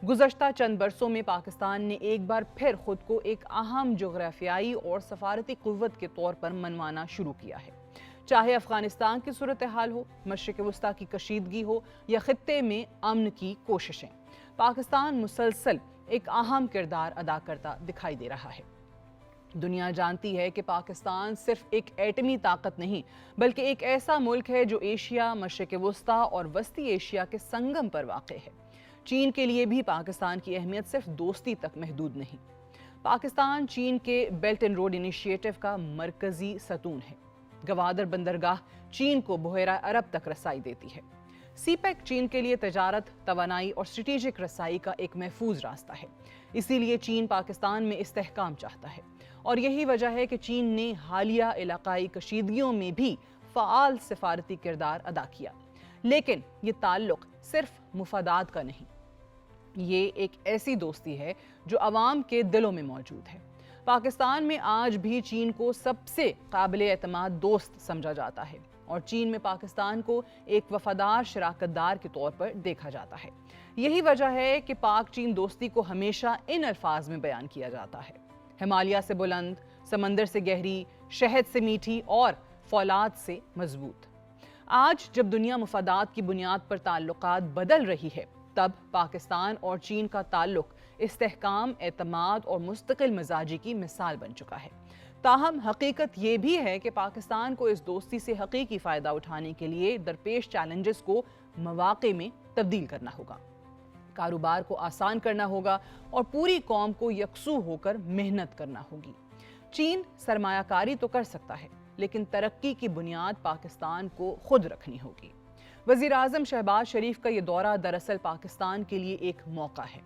گزشتہ چند برسوں میں پاکستان نے ایک بار پھر خود کو ایک اہم جغرافیائی اور سفارتی قوت کے طور پر منوانا شروع کیا ہے۔ چاہے افغانستان کی صورتحال ہو، مشرق وسطیٰ کی کشیدگی ہو یا خطے میں امن کی کوششیں، پاکستان مسلسل ایک اہم کردار ادا کرتا دکھائی دے رہا ہے۔ دنیا جانتی ہے کہ پاکستان صرف ایک ایٹمی طاقت نہیں بلکہ ایک ایسا ملک ہے جو ایشیا، مشرق وسطیٰ اور وسطی ایشیا کے سنگم پر واقع ہے۔ چین کے لیے بھی پاکستان کی اہمیت صرف دوستی تک محدود نہیں۔ پاکستان چین کے بیلٹ اینڈ روڈ انیشیٹو کا مرکزی ستون ہے۔ گوادر بندرگاہ چین کو بحیرہ عرب تک رسائی دیتی ہے۔ سی پیک چین کے لیے تجارت، توانائی اور اسٹریٹجک رسائی کا ایک محفوظ راستہ ہے۔ اسی لیے چین پاکستان میں استحکام چاہتا ہے اور یہی وجہ ہے کہ چین نے حالیہ علاقائی کشیدگیوں میں بھی فعال سفارتی کردار ادا کیا۔ لیکن یہ تعلق صرف مفادات کا نہیں، یہ ایک ایسی دوستی ہے جو عوام کے دلوں میں موجود ہے۔ پاکستان میں آج بھی چین کو سب سے قابل اعتماد دوست سمجھا جاتا ہے اور چین میں پاکستان کو ایک وفادار شراکت دار کے طور پر دیکھا جاتا ہے۔ یہی وجہ ہے کہ پاک چین دوستی کو ہمیشہ ان الفاظ میں بیان کیا جاتا ہے: ہمالیہ سے بلند، سمندر سے گہری، شہد سے میٹھی اور فولاد سے مضبوط۔ آج جب دنیا مفادات کی بنیاد پر تعلقات بدل رہی ہے، تب پاکستان اور چین کا تعلق استحکام، اعتماد اور مستقل مزاجی کی مثال بن چکا ہے۔ تاہم حقیقت یہ بھی ہے کہ پاکستان کو اس دوستی سے حقیقی فائدہ اٹھانے کے لیے درپیش چیلنجز کو مواقع میں تبدیل کرنا ہوگا، کاروبار کو آسان کرنا ہوگا اور پوری قوم کو یکسو ہو کر محنت کرنا ہوگی۔ چین سرمایہ کاری تو کر سکتا ہے، لیکن ترقی کی بنیاد پاکستان کو خود رکھنی ہوگی۔ وزیر اعظم شہباز شریف کا یہ دورہ دراصل پاکستان کے لیے ایک موقع ہے،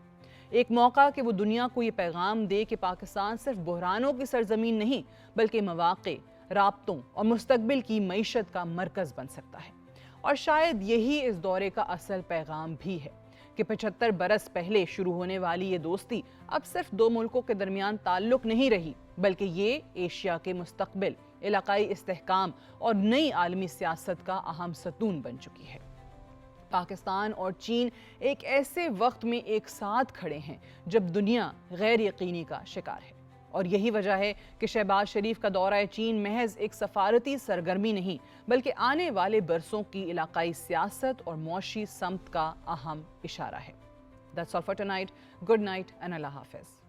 ایک موقع کہ وہ دنیا کو یہ پیغام دے کہ پاکستان صرف بحرانوں کی سرزمین نہیں بلکہ مواقع، رابطوں اور مستقبل کی معیشت کا مرکز بن سکتا ہے۔ اور شاید یہی اس دورے کا اصل پیغام بھی ہے کہ 75 برس پہلے شروع ہونے والی یہ دوستی اب صرف دو ملکوں کے درمیان تعلق نہیں رہی بلکہ یہ ایشیا کے مستقبل، علاقائی استحکام اور نئی عالمی سیاست کا اہم ستون بن چکی ہے۔ پاکستان اور چین ایک ایسے وقت میں ایک ساتھ کھڑے ہیں جب دنیا غیر یقینی کا شکار ہے، اور یہی وجہ ہے کہ شہباز شریف کا دورہ چین محض ایک سفارتی سرگرمی نہیں بلکہ آنے والے برسوں کی علاقائی سیاست اور معاشی سمت کا اہم اشارہ ہے۔ That's all for tonight. Good night and Allah Hafiz.